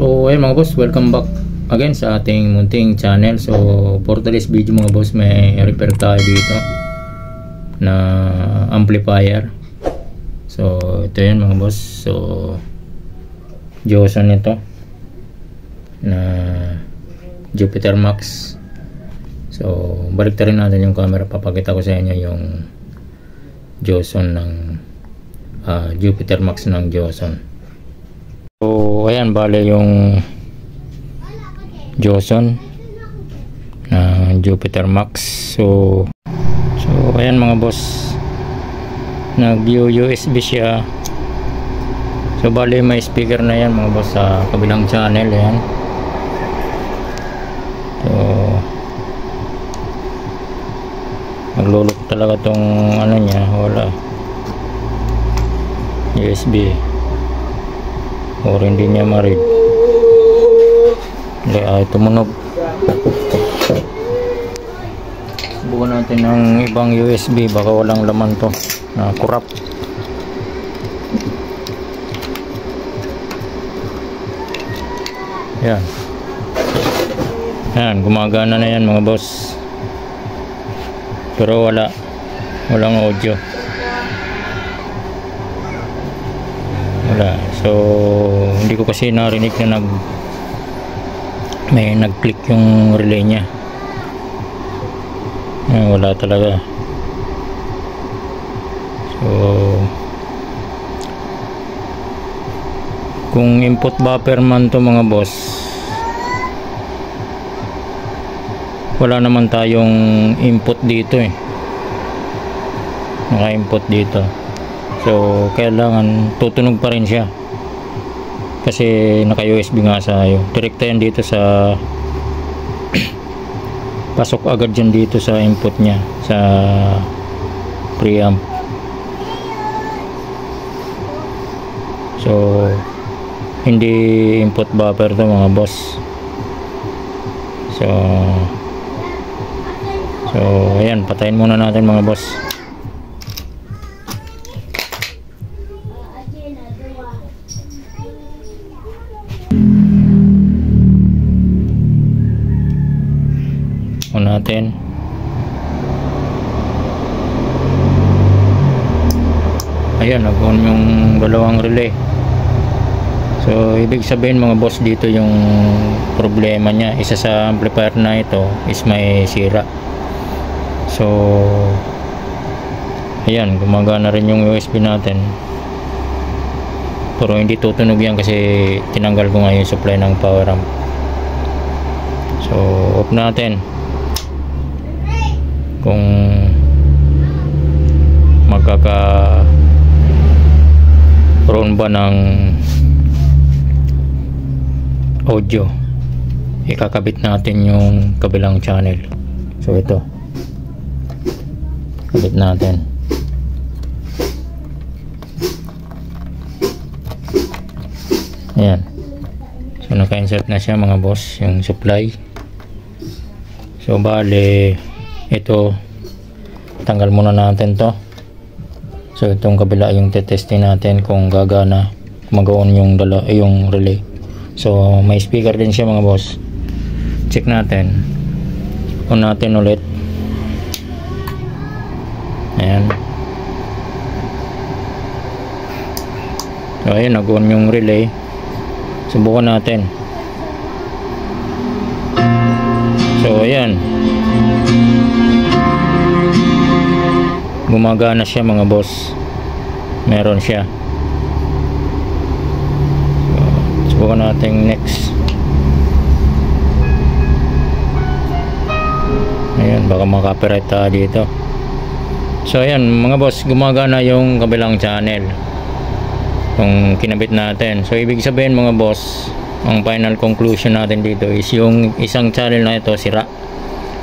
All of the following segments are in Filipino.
So ayun mga boss, welcome back again sa ating munting channel. So for today's video mga boss, may repair tayo dito na amplifier. So ito yun mga boss. So Joson ito na Jupiter Max. So balik rin natin yung camera, papakita ko sa inyo yung Joson ng Jupiter Max ng Joson. So ayan, bale yung Joson na Jupiter Max. So ayan mga boss, nag USB siya. So bale may speaker na yan mga boss sa kabilang channel. Ayan. So naglulok talaga tong ano niya, wala USB or hindi niya ma-read. Hindi ay tumunog. Subukan natin ng ibang USB, baka walang laman to na kurap. Yan. Yan, gumagana na yan mga boss, pero walang audio. Wala. So hindi ko kasi narinig na may nag-click yung relay nya. Wala talaga. So kung input buffer man to mga boss, wala naman tayong input dito naka-input dito. So kailangan tutunog pa rin siya kasi naka USB nga sa'yo. Direkta yan dito sa pasok agad dyan dito sa input nya sa preamp. So hindi input buffer to mga boss. So ayan, patayin muna natin mga boss. Natin ayan, nag-on yung dalawang relay. So ibig sabihin mga boss, dito yung problema nya. Isa sa amplifier na ito is may sira. So ayan, gumagana rin yung USB natin, pero hindi tutunog yan kasi tinanggal ko nga yung supply ng power amp. So off natin. Kung magkakaroon ba ng audio, ikakabit natin yung kabilang channel. So ito, kabit natin. Ayan. So naka-insert na siya mga boss, yung supply. So bale ito, tanggal muna natin to. So itong kabila yung tetesting natin kung gagana, mag-on yung relay. So may speaker din siya mga boss. Check natin, on natin ulit. Ayan. So ayun, nag-on yung relay. Subukan natin. So ayan, gumagana siya mga boss, meron siya. So subukan natin next. Ayan, baka makapiright tayo dito. So ayan mga boss, gumagana yung kabilang channel kung kinabit natin. So ibig sabihin mga boss, ang final conclusion natin dito is yung isang channel na ito sira,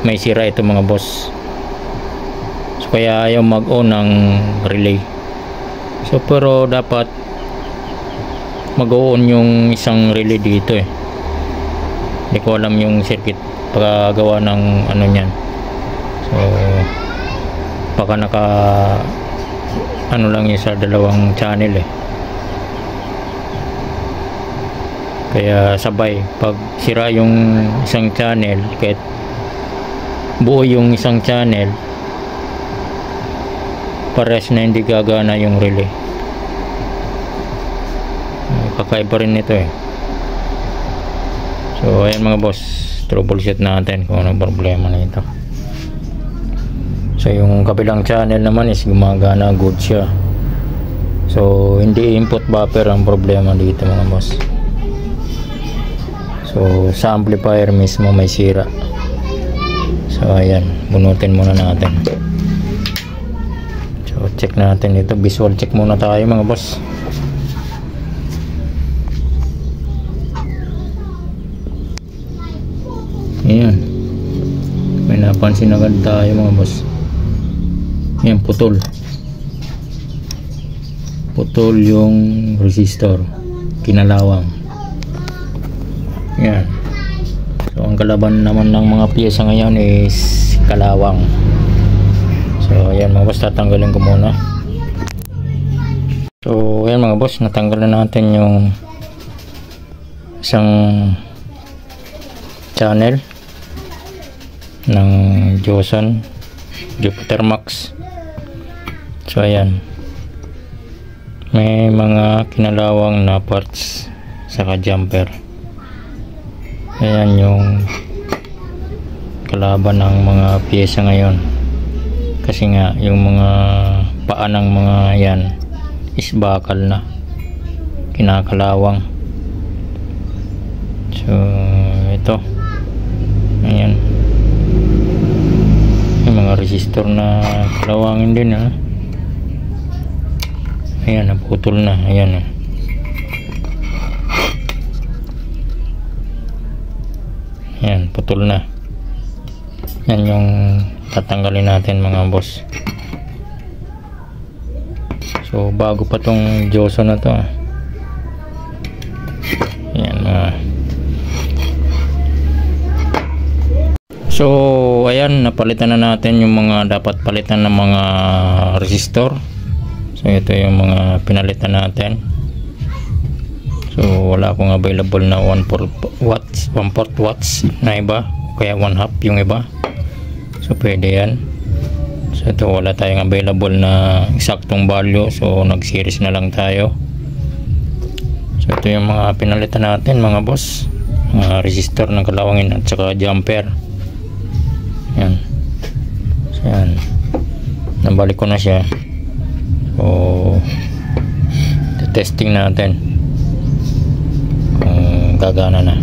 may sira ito mga boss. So kaya ayaw mag-on ng relay. So pero dapat mag-on yung isang relay dito hindi ko alam yung circuit paggawa ng ano nyan. So baka naka ano lang yun sa dalawang channel Kaya sabay, pag sira yung isang channel, kahit buo yung isang channel, pares na hindi gagana yung relay. Kakaiba rin nito eh. So ayan mga boss, troubleshoot natin kung anong problema nito. So yung kabilang channel naman is gumagana, good siya. So hindi input buffer ang problema dito mga boss. So sa amplifier mismo may sira. So ayan, bunutin muna natin. So check natin dito, visual check muna tayo mga boss. Ayan, may napansin agad tayo mga boss. Ayan, putol yung resistor, kinalawang. Ayan. So ang kalaban naman ng mga piyesa ngayon is kalawang. So ayan mga boss, tatanggalin ko muna. So ayan mga boss, natanggal na natin yung isang channel ng Joson Jupiter Max. So ayan, may mga kinalawang na parts saka jumper. Ayan yung kalaban ng mga piyesa ngayon, kasi nga yung mga paa ng mga yan is bakal na, kinakalawang. So ito, ayan, yung mga resistor na kalawangin din ha. Ayan, naputol na. Ayan ha. Ayan, putol na. Yan yung tatanggalin natin mga boss. So bago pa tong Joson na to. Ayan So ayan, napalitan na natin yung mga dapat palitan ng mga resistor. So ito yung mga pinalitan natin. So wala akong available na 1/4 watts na iba, kaya 1/2 yung iba. So pwede yan. So ito wala tayong available na eksaktong value, so nag-series na lang tayo. So ito yung mga pinalitan natin mga boss, mga resistor ng kalawangin at saka jumper. Yan. So yan, nabalik ko na siya. So testing natin kung gagana na.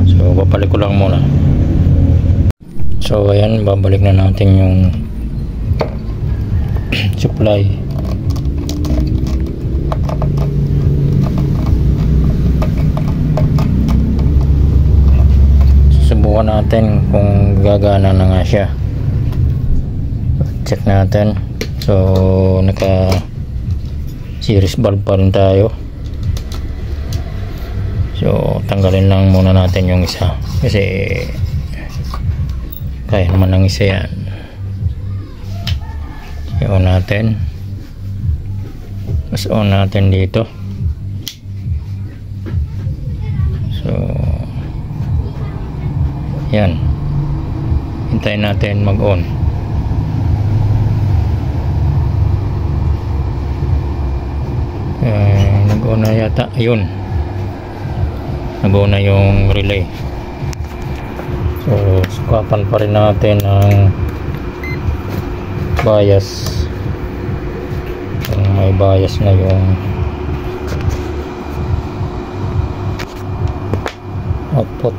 So babalik ko lang muna. So ayan, babalik na natin yung supply. Susubukan natin kung gagana na nga siya. Check natin. So naka series bulb pa rin tayo. So tanggalin lang muna natin yung isa, kasi kaya naman ng isa yan. I-on natin, mas on natin dito. So yan, hintayin natin mag-on. Nag-on na yata. Ayun, nag-on na yung relay. So sukatan pa rin natin ang bias, kung may bias na yung output.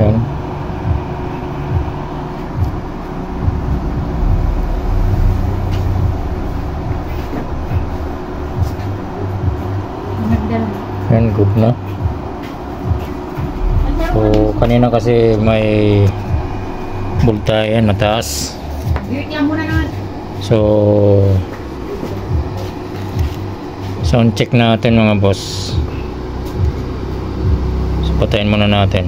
Yan. Yan, good na. So kanina kasi may voltahe mataas. So sound check natin mga boss. So patayin muna natin.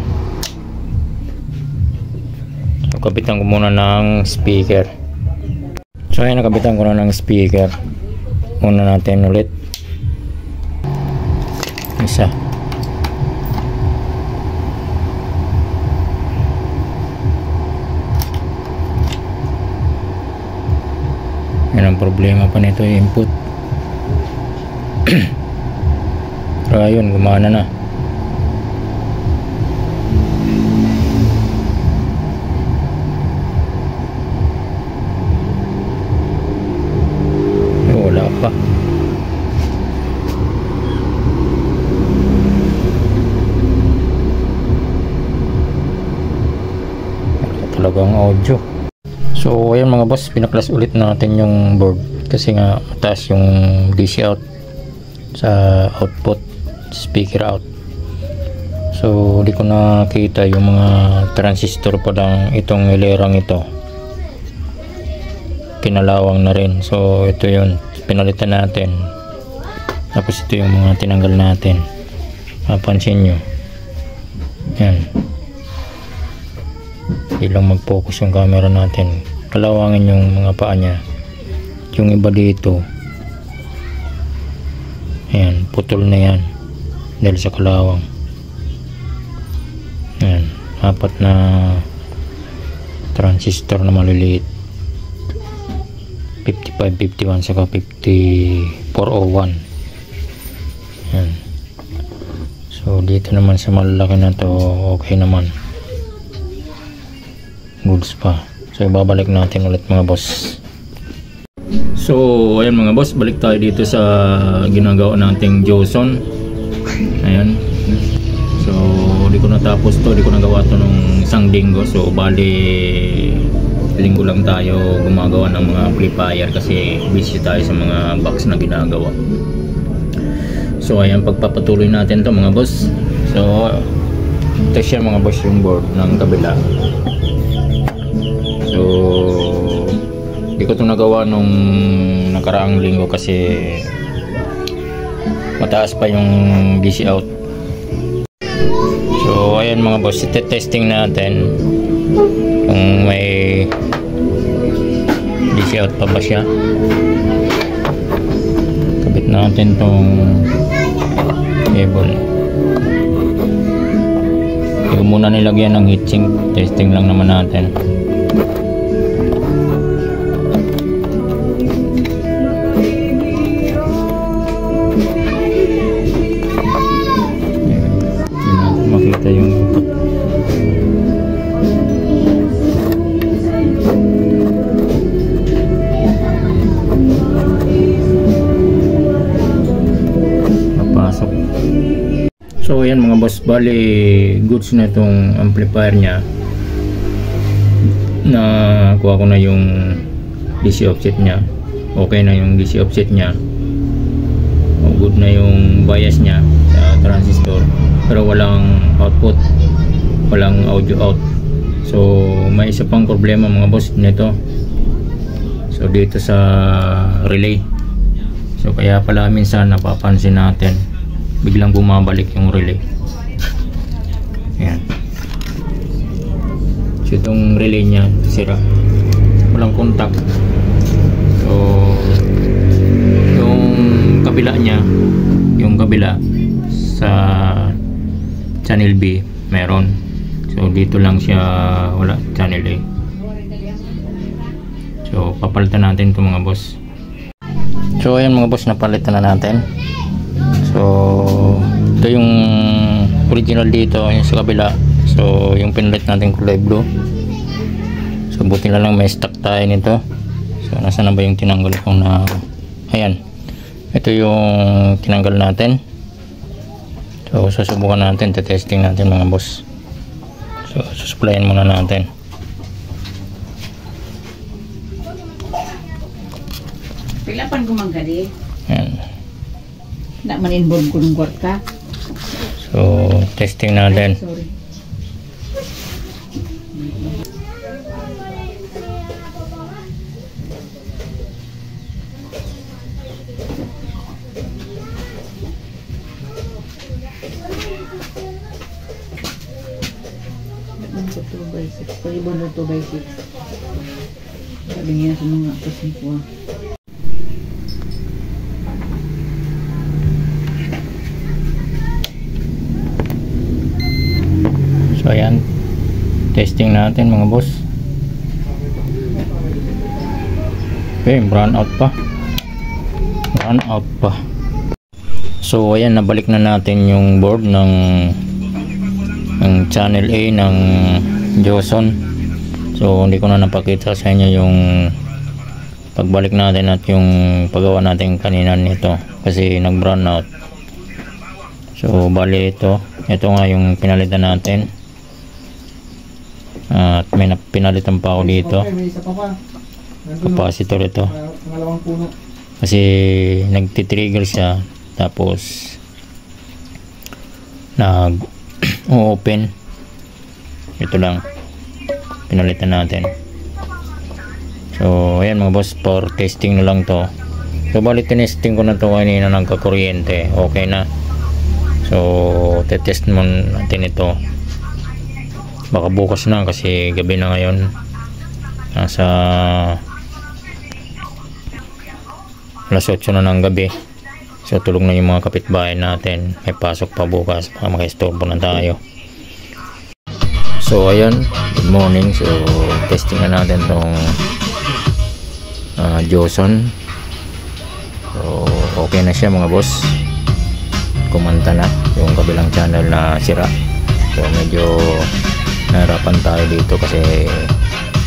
kapitan ko muna ng speaker. So ayan, nakapitan ko na ng speaker. Una natin ulit isa. Yan ang problema pa nito, yung input. Pero ayun, gumana na. Wala pa. Wala talagang audio. So ayan mga boss, pinaklas ulit natin yung board kasi nga mataas yung DC out sa output, speaker out. So di ko nakita yung mga transistor pa lang itong ilerang ito. Pinalawang na rin. So ito yun, pinalitan natin. Tapos ito yung mga tinanggal natin. Mapansin nyo. Yan. Hindi lang mag-focus yung camera natin. Kalawangin yung mga paa niya. Yung iba dito, ayan, putol na yan dahil sa kalawang. Ayan, 4 na transistor na maliliit, 55, 51 saka 5401. Ayan. So dito naman sa malalaki na to, okay naman, goods pa. So ibabalik natin ulit mga boss. So ayan mga boss, balik tayo dito sa ginagawa nating Joson. Ayan. So di ko natapos to, di ko nagawa to nung isang linggo. So bali linggo lang tayo gumagawa ng mga amplifier kasi busy tayo sa mga box na ginagawa. So ayan, pagpapatuloy natin to mga boss. So ito siya mga boss, yung board ng kabila. So di ko ito nagawa nung nakaraang linggo kasi mataas pa yung DC out. So ayan mga boss, testing natin kung may DC out pa ba siya. Kabit natin tong cable. Hindi ko muna nilagyan ng heatsink, testing lang naman natin. Makita yung input. Papasok. So ayan mga boss, bali goods na itong amplifier nya. Na kuha ko na yung DC offset nya. Okay na yung DC offset nya. Good na yung bias nya sa transistor. Pero walang output, walang audio out. So may isa pang problema mga boss nito. So dito sa relay. So kaya pala minsan napapansin natin biglang bumabalik yung relay. Ayan. So itong relay nya sira, walang contact. So yung kabila nya, yung kabila sa channel B meron. So dito lang siya wala, channel A. So papalitan natin ito mga boss. So ayan mga boss, napalitan na natin. So ito yung original dito, yung sa kabila. So yung pinalit natin kulay blue. So buti na lang may stock tayo nito. So nasa na ba yung tinanggal ko na, ayan, ito yung tinanggal natin. So susubukan natin, testing natin mga boss. So susuplayan muna natin. Pilapan ko manggali. Ayan. Nak man-involve ko ng kwarta. So testing natin. Sorry. Tulo 2x6. Sabi niya sa mga atos ni Kuya. So ayan, testing natin mga boss. Okay, brown out pa. Brown out pa. So ayan, nabalik na natin yung board ng channel A ng Joson. So hindi ko na napakita sa inyo yung pagbalik natin at yung paggawa natin kanina nito kasi nag brown out. So bali ito nga yung pinalitan natin. At may pinalitan pa ako dito. Capacitor ito. Kasi nagtitrigger siya. Tapos nag-open. Ito lang. Pinalitan natin. So ayan mga boss. For testing na lang to. So bali tinesting ko na to kanina nagka-kuryente. Okay na. So tetest mo natin ito. Baka bukas na kasi gabi na ngayon. Nasa alas 8 na ng gabi. So tulog na yung mga kapitbahay natin. May pasok pa bukas. Baka makaistorbo na tayo. So ayan. Good morning. So testing na natin tong Joson. So okay na siya mga boss. Kumanta na yung kabilang channel na sira. So medyo nahirapan tayo dito kasi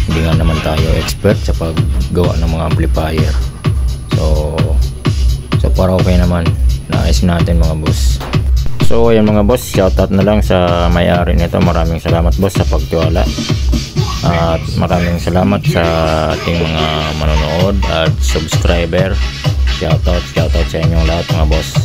hindi nga naman tayo expert sa paggawa ng mga amplifier. So para okay naman, naayos natin mga boss. So ayan mga boss, shoutout na lang sa may-ari nito. Maraming salamat boss sa pagtiwala at maraming salamat sa ating mga manonood at subscriber. Shoutout sa inyong lahat mga boss.